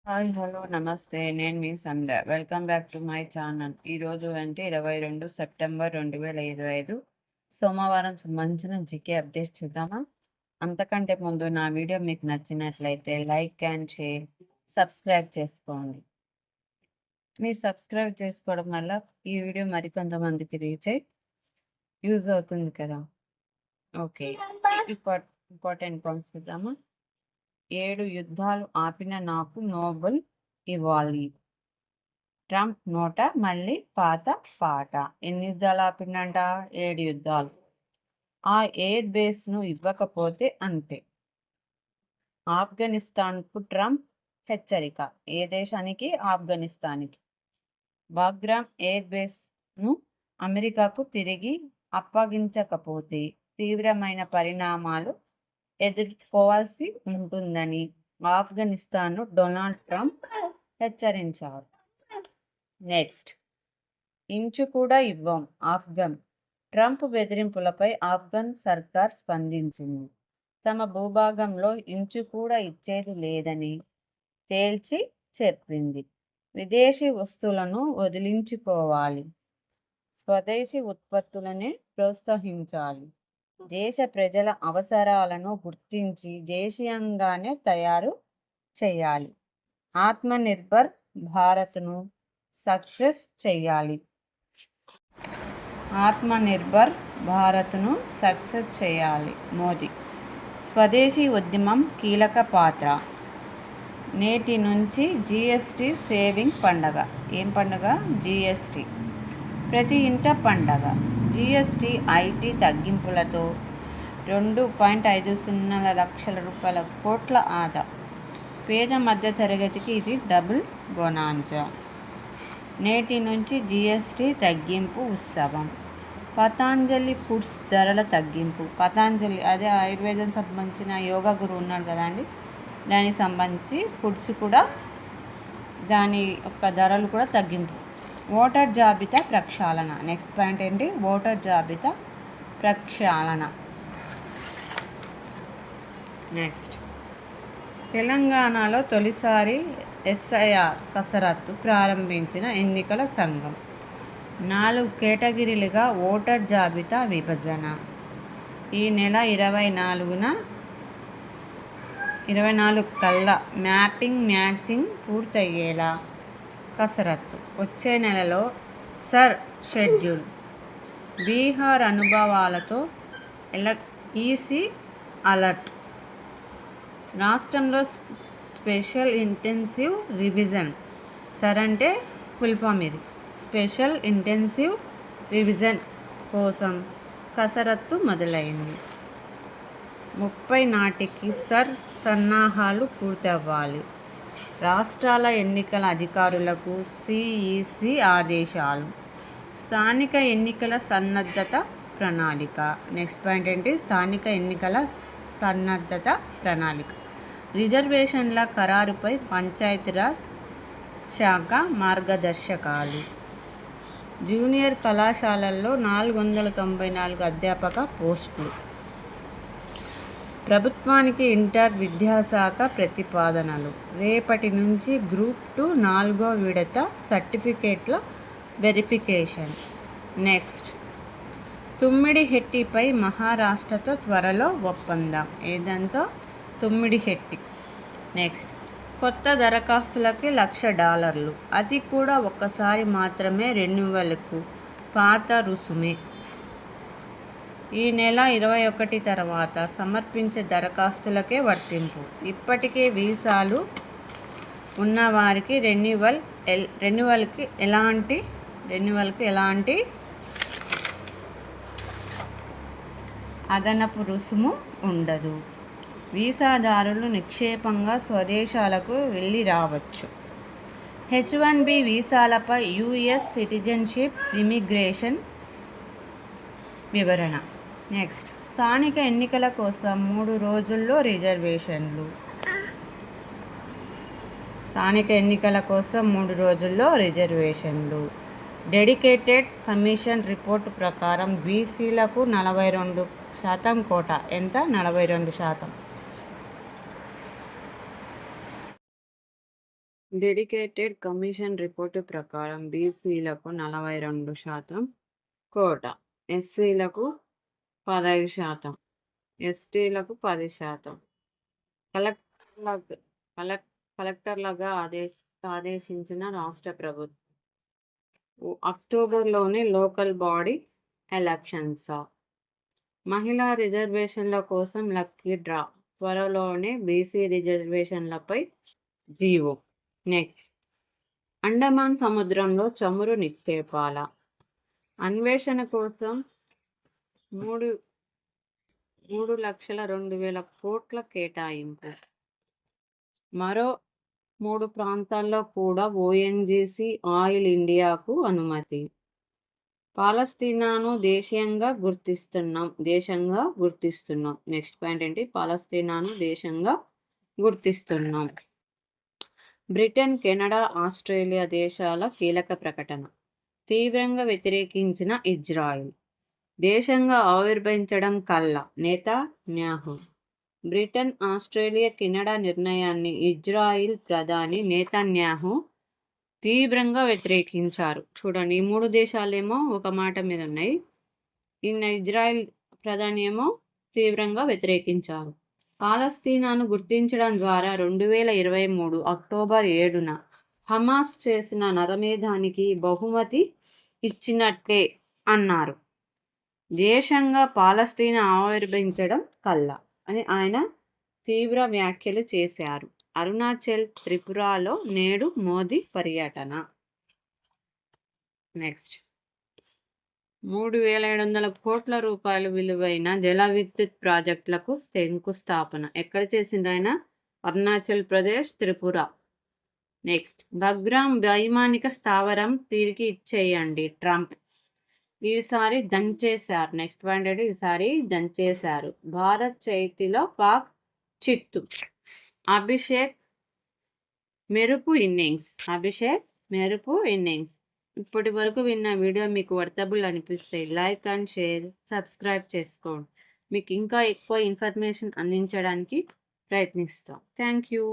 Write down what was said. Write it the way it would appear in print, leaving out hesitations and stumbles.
Hi hello నమస్తే నేను మీ Sandhya welcome back to my channel. ఈరోజు అంటే 22 సెప్టెంబర్ 2025 సోమవారం సంబంధించిన జీకే అప్డేట్స్ చూద్దామా. అంతకంటే ముందు నా వీడియో మీకు నచ్చినట్లయితే లైక్ అండ్ షేర్ సబ్స్క్రైబ్ చేసుకోండి. మీరు సబ్స్క్రైబ్ చేసుకోవడం వల్ల ఈ వీడియో మరికొంతమందికి రీచ్ అయ్యి యూజ్ అవుతుంది కదా. ఓకే, ఇంపార్టెంట్ పాయింట్స్ చూద్దామా. 7 యుద్ధాలు ఆపిన నాకు నోబెల్ ఇవ్వాలి. ట్రంప్ నోట మళ్ళీ పాత పాట. ఎన్ని యుద్ధాలు ఆపిండంట? 7 యుద్ధాలు. ఆ ఎయిర్ బేస్ ను ఇవ్వకపోతే అంతే. ఆఫ్ఘనిస్తాన్కు ట్రంప్ హెచ్చరిక. ఏ దేశానికి? ఆఫ్ఘనిస్తాన్కి. బాగ్రామ్ ఎయిర్ బేస్ ను అమెరికాకు తిరిగి అప్పగించకపోతే తీవ్రమైన పరిణామాలు ఎదుర్కోవాల్సి ఉంటుందని ఆఫ్ఘనిస్తాన్ను డొనాల్డ్ ట్రంప్ హెచ్చరించారు. నెక్స్ట్, ఇంచు కూడా ఇవ్వం ఆఫ్ఘన్. ట్రంప్ బెదిరింపులపై ఆఫ్ఘన్ సర్కార్ స్పందించింది. తమ భూభాగంలో ఇంచు కూడా ఇచ్చేది లేదని తేల్చి చెప్పింది. విదేశీ వస్తువులను వదిలించుకోవాలి, స్వదేశీ ఉత్పత్తులనే ప్రోత్సహించాలి, దేశ ప్రజల అవసరాలను గుర్తించి దేశీయంగానే తయారు చేయాలి, ఆత్మనిర్భర్ భారత్ను సక్సెస్ చేయాలి. ఆత్మనిర్భర్ భారత్ను సక్సెస్ చేయాలి. మోదీ స్వదేశీ ఉద్యమం కీలక పాత్ర. నేటి నుంచి జీఎస్టీ సేవింగ్ పండగ. ఏం పండుగ? జీఎస్టీ. ప్రతి ఇంట పండగ. జీఎస్టీ ఐటీ తగ్గింపులతో 2.50 లక్షల రూపాయల కోట్ల ఆదా. పేద మధ్య తరగతికి ఇది డబుల్ బొనాంజా. నేటి నుంచి జీఎస్టీ తగ్గింపు ఉత్సవం. పతాంజలి ఫుడ్స్ ధరల తగ్గింపు. పతాంజలి అదే ఆయుర్వేదం సంబంధించిన యోగా గురువు ఉన్నాడు కదా అండి, దానికి సంబంధించి ఫుడ్స్ కూడా దాని యొక్క ధరలు కూడా తగ్గింపు. ఓటర్ జాబితా ప్రక్షాళన. నెక్స్ట్ పాయింట్ ఏంటి? ఓటర్ జాబితా ప్రక్షాళన. నెక్స్ట్, తెలంగాణలో తొలిసారి ఎస్ఐఆర్ కసరత్తు ప్రారంభించిన ఎన్నికల సంఘం. 4 కేటగిరీలుగా ఓటర్ జాబితా విభజన. ఈ నెల 24 కల్లా మ్యాచింగ్ పూర్తయ్యేలా కసరత్తు. వచ్చే నెలలో సర్ షెడ్యూల్. బీహార్ అనుభవాలతో ఈసీ అలర్ట్. రాష్ట్రంలో స్పెషల్ ఇంటెన్సివ్ రివిజన్. సర్ అంటే ఫుల్ ఫామ్ ఇది. స్పెషల్ ఇంటెన్సివ్ రివిజన్ కోసం కసరత్తు మొదలైంది. 30 నాటికి సర్ సన్నాహాలు పూర్తవ్వాలి. రాష్ట్రాల ఎన్నికల అధికారులకు సిఈసి ఆదేశాలు. స్థానిక ఎన్నికల సన్నద్ధత ప్రణాళిక. నెక్స్ట్ పాయింట్ ఏంటి? స్థానిక ఎన్నికల సన్నద్ధత ప్రణాళిక. రిజర్వేషన్ల ఖరారుపై పంచాయతీరాజ్ శాఖ మార్గదర్శకాలు. జూనియర్ కళాశాలల్లో 494 అధ్యాపక పోస్టులు. ప్రభుత్వానికి ఇంటర్ విద్యాశాఖ ప్రతిపాదనలు. రేపటి నుంచి గ్రూప్ 2 4వ విడత సర్టిఫికేట్ల వెరిఫికేషన్. నెక్స్ట్, తుమ్మిడిహెట్టిపై మహారాష్ట్రతో త్వరలో ఒప్పందం. ఏదంతో? తుమ్మిడిహెట్టి. నెక్స్ట్, కొత్త దరఖాస్తులకి $1,00,000. అది కూడా ఒక్కసారి మాత్రమే రెన్యువల్కు. పాత రుసుమే. ఈ నెల 21 తర్వాత సమర్పించే దరఖాస్తులకే వర్తింపు. ఇప్పటికే వీసాలు ఉన్నవారికి రెన్యువల్కి ఎలాంటి అదనపు రుసుము ఉండదు. వీసాదారులు నిక్షేపంగా స్వదేశాలకు వెళ్ళి రావచ్చు. H1B వీసాలపై యుఎస్ సిటిజన్షిప్ ఇమిగ్రేషన్ వివరణ. నెక్స్ట్, స్థానిక ఎన్నికల కోసం 3 రోజుల్లో రిజర్వేషన్లు. స్థానిక ఎన్నికల కోసం 3 రోజుల్లో రిజర్వేషన్లు. డెడికేటెడ్ కమిషన్ రిపోర్టు ప్రకారం బీసీలకు 42% కోటా. ఎంత? 42%. డెడికేటెడ్ కమిషన్ రిపోర్టు ప్రకారం బీసీలకు 42% కోటా, ఎస్సీలకు 15%, ఎస్టీలకు 10%. కలెక్టర్లుగా ఆదేశించిన రాష్ట్ర ప్రభుత్వం. అక్టోబర్లోనే లోకల్ బాడీ ఎలక్షన్స్. మహిళా రిజర్వేషన్ల కోసం లక్కీ డ్రా, త్వరలోనే బీసీ రిజర్వేషన్లపై జీవో. నెక్స్ట్, అండమాన్ సముద్రంలో చమురు నిక్షేపాల అన్వేషణ కోసం 3,02,000 కోట్ల కేటాయింపు. మరో 3 ప్రాంతాల్లో కూడా ఓఎన్జీసీ ఆయిల్ ఇండియాకు అనుమతి. పాలస్తీనాను దేశంగా గుర్తిస్తున్నాం. నెక్స్ట్ పాయింట్ ఏంటి? పాలస్తీనాను దేశంగా గుర్తిస్తున్నాం. బ్రిటన్, కెనడా, ఆస్ట్రేలియా దేశాల కీలక ప్రకటన. తీవ్రంగా వ్యతిరేకించిన ఇజ్రాయిల్. దేశంగా ఆవిర్భవించడం కల్లా నెతన్యాహు. బ్రిటన్, ఆస్ట్రేలియా, కెనడా నిర్ణయాన్ని ఇజ్రాయిల్ ప్రధాని నెతన్యాహు తీవ్రంగా వ్యతిరేకించారు. చూడండి, ఈ 3 దేశాలేమో ఒక మాట మీద ఉన్నాయి. ఇజ్రాయిల్ ప్రధాని ఏమో తీవ్రంగా వ్యతిరేకించారు. పాలస్తీనాను గుర్తించడం ద్వారా 2023 అక్టోబర్ 7న హమాస్ చేసిన నరమేధానికి బహుమతి ఇచ్చినట్లే అన్నారు. దేశంగా పాలస్తీనా ఆవిర్భవించడం కల్లా అని ఆయన తీవ్ర వ్యాఖ్యలు చేశారు. అరుణాచల్, త్రిపురలో నేడు మోదీ పర్యటన. నెక్స్ట్, 3,700 కోట్ల రూపాయలు విలువైన జల విద్యుత్ ప్రాజెక్టులకు శంకుస్థాపన. ఎక్కడ చేసింది ఆయన? అరుణాచల్ ప్రదేశ్, త్రిపుర. నెక్స్ట్, బగ్రామ్ వైమానిక స్థావరం తిరిగి ఇచ్చేయండి ట్రంప్. ఈసారి దంచేశారు. నెక్స్ట్ పాయింట్ అంటే ఈసారి దంచేశారు. భారత్ చేతిలో పాక్ చిత్తు. అభిషేక్ మెరుపు ఇన్నింగ్స్. ఇప్పటి వరకు విన్న వీడియో మీకు వర్తబుల్ అనిపిస్తే లైక్ అండ్ షేర్, సబ్స్క్రైబ్ చేసుకోండి. మీకు ఇంకా ఎక్కువ ఇన్ఫర్మేషన్ అందించడానికి ప్రయత్నిస్తాం. Thank you.